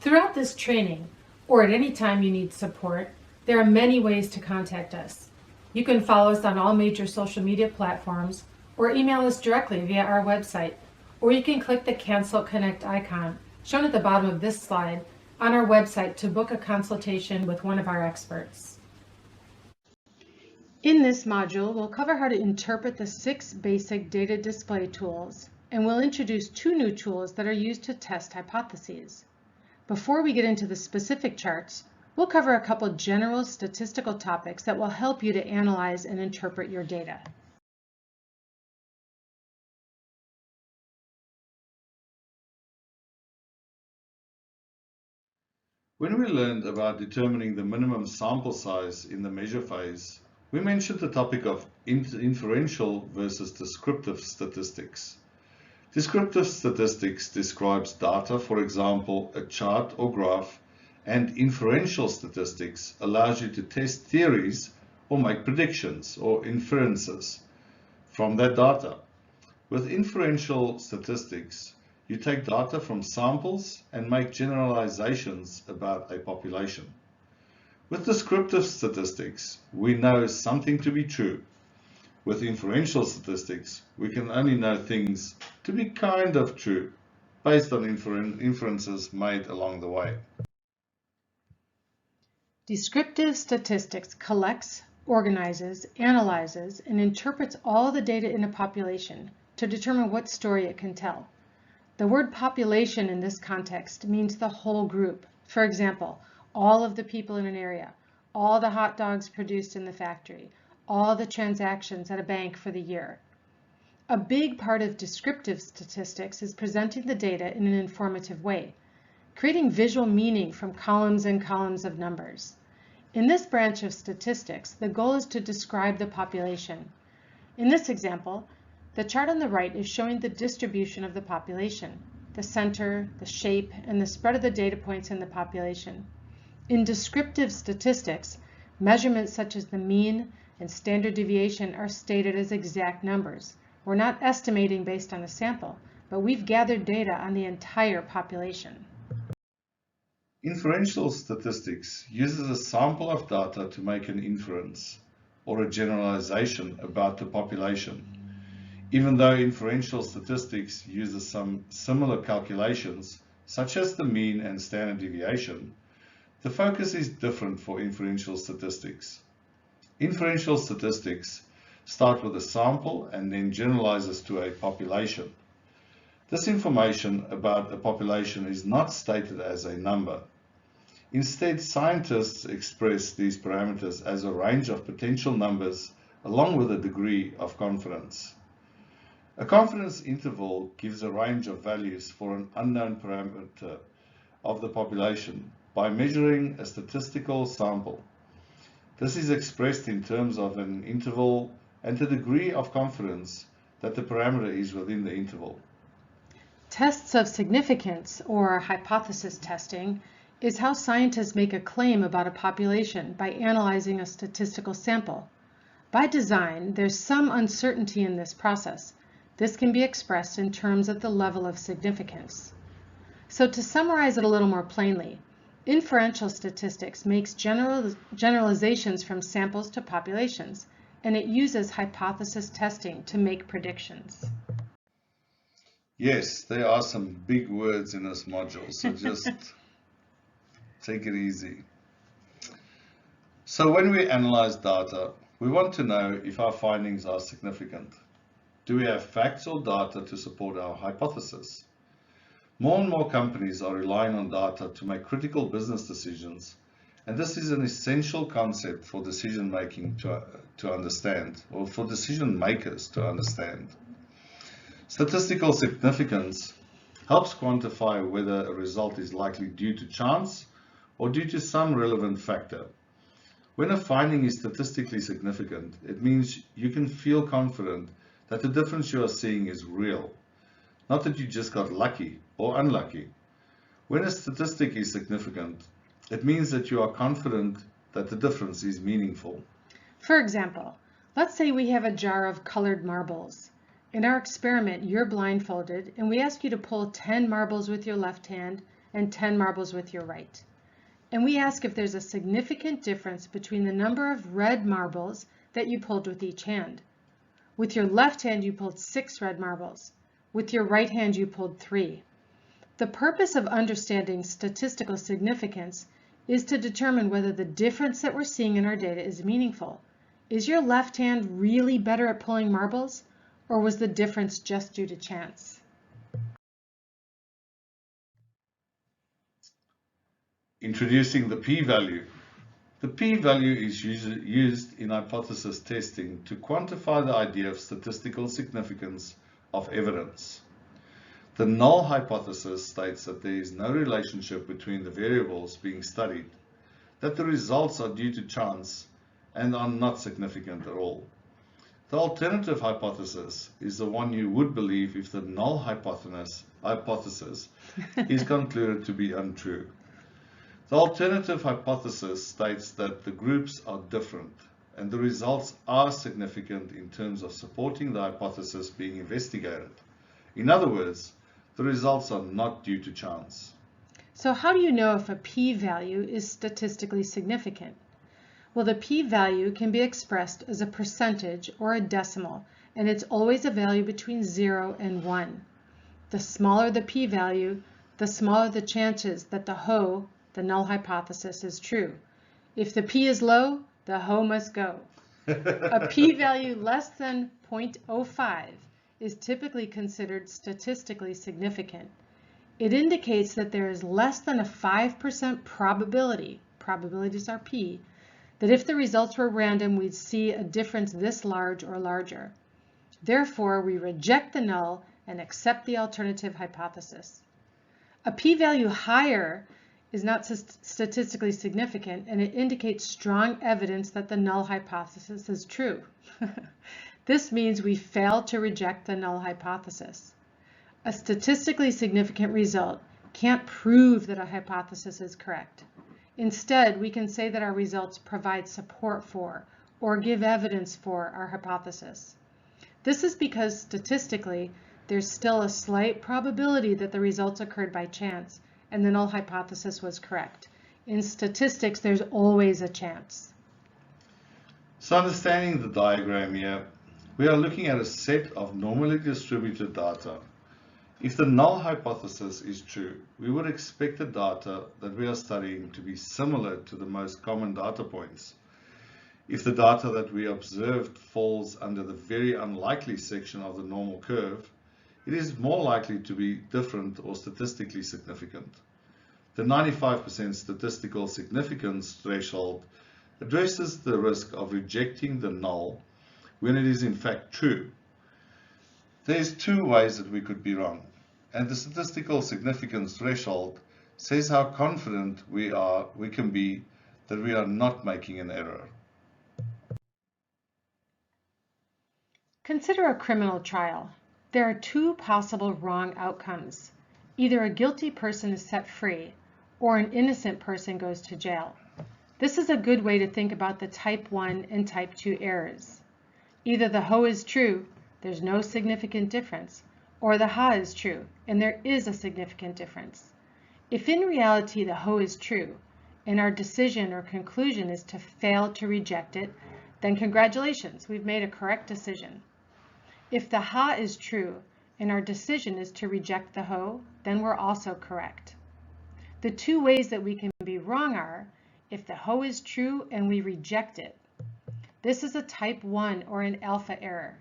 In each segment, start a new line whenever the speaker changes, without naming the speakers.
Throughout this training, or at any time you need support, there are many ways to contact us. You can follow us on all major social media platforms or email us directly via our website, or you can click the Cancel Connect icon shown at the bottom of this slide on our website to book a consultation with one of our experts. In this module, we'll cover how to interpret the 6 basic data display tools, and we'll introduce 2 new tools that are used to test hypotheses. Before we get into the specific charts, we'll cover a couple general statistical topics that will help you to analyze and interpret your data.
When we learned about determining the minimum sample size in the measure phase, we mentioned the topic of inferential versus descriptive statistics. Descriptive statistics describes data, for example, a chart or graph, and inferential statistics allows you to test theories or make predictions or inferences from that data. With inferential statistics, you take data from samples and make generalizations about a population. With descriptive statistics, we know something to be true. With inferential statistics, we can only know things to be kind of true based on inferences made along the way.
Descriptive statistics collects, organizes, analyzes, and interprets all the data in a population to determine what story it can tell. The word population in this context means the whole group. For example, all of the people in an area, all the hot dogs produced in the factory, all the transactions at a bank for the year. A big part of descriptive statistics is presenting the data in an informative way, creating visual meaning from columns and columns of numbers. In this branch of statistics, the goal is to describe the population. In this example, the chart on the right is showing the distribution of the population, the center, the shape, and the spread of the data points in the population. In descriptive statistics, measurements such as the mean and standard deviation are stated as exact numbers. We're not estimating based on a sample, but we've gathered data on the entire population.
Inferential statistics uses a sample of data to make an inference or a generalization about the population. Even though inferential statistics uses some similar calculations, such as the mean and standard deviation, the focus is different for inferential statistics. Inferential statistics start with a sample and then generalizes to a population. This information about a population is not stated as a number. Instead, scientists express these parameters as a range of potential numbers along with a degree of confidence. A confidence interval gives a range of values for an unknown parameter of the population by measuring a statistical sample. This is expressed in terms of an interval and the degree of confidence that the parameter is within the interval.
Tests of significance, or hypothesis testing, is how scientists make a claim about a population by analyzing a statistical sample. By design, there's some uncertainty in this process. This can be expressed in terms of the level of significance. So to summarize it a little more plainly, inferential statistics makes generalizations from samples to populations, and it uses hypothesis testing to make predictions.
Yes, there are some big words in this module, so just take it easy. So when we analyze data, we want to know if our findings are significant. Do we have facts or data to support our hypothesis? More and more companies are relying on data to make critical business decisions, and this is an essential concept for decision making to understand, or for decision makers to understand. Statistical significance helps quantify whether a result is likely due to chance or due to some relevant factor. When a finding is statistically significant, it means you can feel confident that the difference you are seeing is real, not that you just got lucky or unlucky. When a statistic is significant, it means that you are confident that the difference is meaningful.
For example, let's say we have a jar of colored marbles. In our experiment, you're blindfolded, and we ask you to pull 10 marbles with your left hand and 10 marbles with your right. And we ask if there's a significant difference between the number of red marbles that you pulled with each hand. With your left hand, you pulled 6 red marbles. With your right hand, you pulled 3. The purpose of understanding statistical significance is to determine whether the difference that we're seeing in our data is meaningful. Is your left hand really better at pulling marbles, or was the difference just due to chance?
Introducing the p-value. The p-value is used in hypothesis testing to quantify the idea of statistical significance of evidence. The null hypothesis states that there is no relationship between the variables being studied, that the results are due to chance and are not significant at all. The alternative hypothesis is the one you would believe if the null hypothesis is concluded to be untrue. The alternative hypothesis states that the groups are different and the results are significant in terms of supporting the hypothesis being investigated. In other words, the results are not due to chance.
So how do you know if a p-value is statistically significant? Well, the p-value can be expressed as a percentage or a decimal, and it's always a value between 0 and 1. The smaller the p-value, the smaller the chances that the null hypothesis, is true. If the p is low, the hoe must go. A p-value less than 0.05 is typically considered statistically significant. It indicates that there is less than a 5% probability, probabilities are p, that if the results were random, we'd see a difference this large or larger. Therefore, we reject the null and accept the alternative hypothesis. A p-value higher is not statistically significant, and it indicates strong evidence that the null hypothesis is true. This means we fail to reject the null hypothesis. A statistically significant result can't prove that a hypothesis is correct. Instead, we can say that our results provide support for or give evidence for our hypothesis. This is because statistically, there's still a slight probability that the results occurred by chance and the null hypothesis was correct. In statistics, there's always a chance.
So understanding the diagram here, we are looking at a set of normally distributed data. If the null hypothesis is true, we would expect the data that we are studying to be similar to the most common data points. If the data that we observed falls under the very unlikely section of the normal curve, it is more likely to be different or statistically significant. The 95% statistical significance threshold addresses the risk of rejecting the null when it is in fact true. There's 2 ways that we could be wrong, and the statistical significance threshold says how confident we can be that we are not making an error.
Consider a criminal trial. There are 2 possible wrong outcomes. Either a guilty person is set free, or an innocent person goes to jail. This is a good way to think about the type 1 and type 2 errors. Either the hoe is true, there's no significant difference, or the ha is true, and there is a significant difference. If in reality the hoe is true, and our decision or conclusion is to fail to reject it, then congratulations, we've made a correct decision. If the ha is true, and our decision is to reject the hoe, then we're also correct. The 2 ways that we can be wrong are, if the hoe is true and we reject it. This is a type 1 or an alpha error.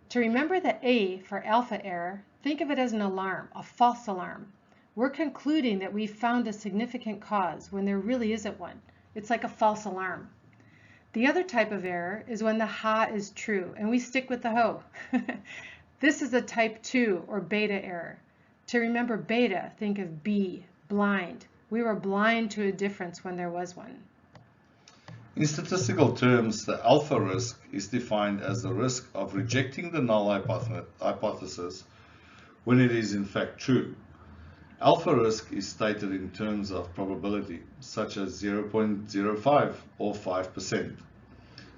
To remember the A for alpha error, think of it as an alarm, a false alarm. We're concluding that we've found a significant cause when there really isn't one. It's like a false alarm. The other type of error is when the ha is true and we stick with the hoe. This is a type 2 or beta error. To remember beta, think of B, blind. We were blind to a difference when there was one.
In statistical terms, the alpha risk is defined as the risk of rejecting the null hypothesis when it is in fact true. Alpha risk is stated in terms of probability, such as 0.05 or 5%.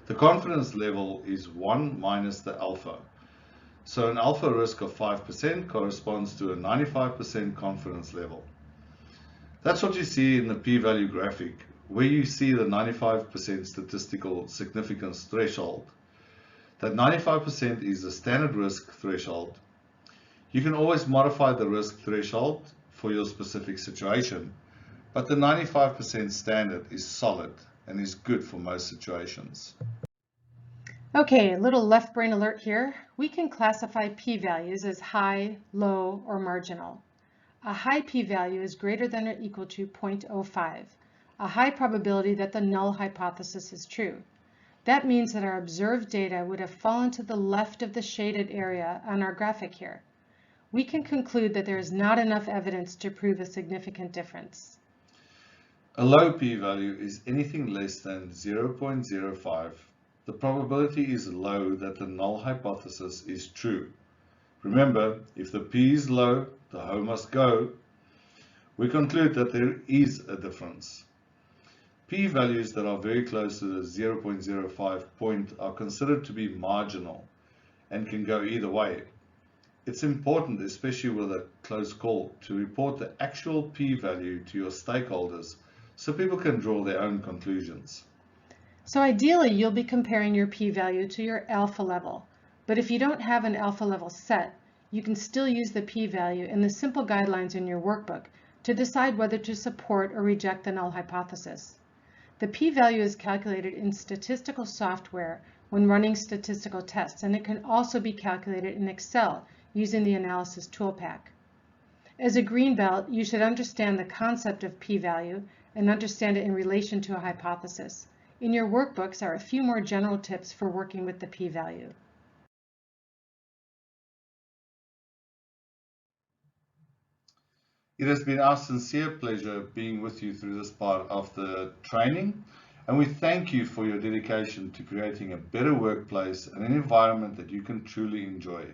The confidence level is 1 minus the alpha. So an alpha risk of 5% corresponds to a 95% confidence level. That's what you see in the p-value graphic, where you see the 95% statistical significance threshold. That 95% is the standard risk threshold. You can always modify the risk threshold for your specific situation, but the 95% standard is solid and is good for most situations.
Okay, a little left brain alert here. We can classify p-values as high, low, or marginal. A high p-value is greater than or equal to 0.05, a high probability that the null hypothesis is true. That means that our observed data would have fallen to the left of the shaded area on our graphic here. We can conclude that there is not enough evidence to prove a significant difference.
A low p-value is anything less than 0.05. The probability is low that the null hypothesis is true. Remember, if the p is low, the hoe must go. We conclude that there is a difference. P-values that are very close to the 0.05 point are considered to be marginal and can go either way. It's important, especially with a close call, to report the actual p-value to your stakeholders so people can draw their own conclusions.
So ideally, you'll be comparing your p-value to your alpha level. But if you don't have an alpha level set, you can still use the p-value and the simple guidelines in your workbook to decide whether to support or reject the null hypothesis. The p-value is calculated in statistical software when running statistical tests, and it can also be calculated in Excel using the analysis toolpack. As a green belt, you should understand the concept of p-value and understand it in relation to a hypothesis. In your workbooks are a few more general tips for working with the p-value.
It has been our sincere pleasure being with you through this part of the training, and we thank you for your dedication to creating a better workplace and an environment that you can truly enjoy.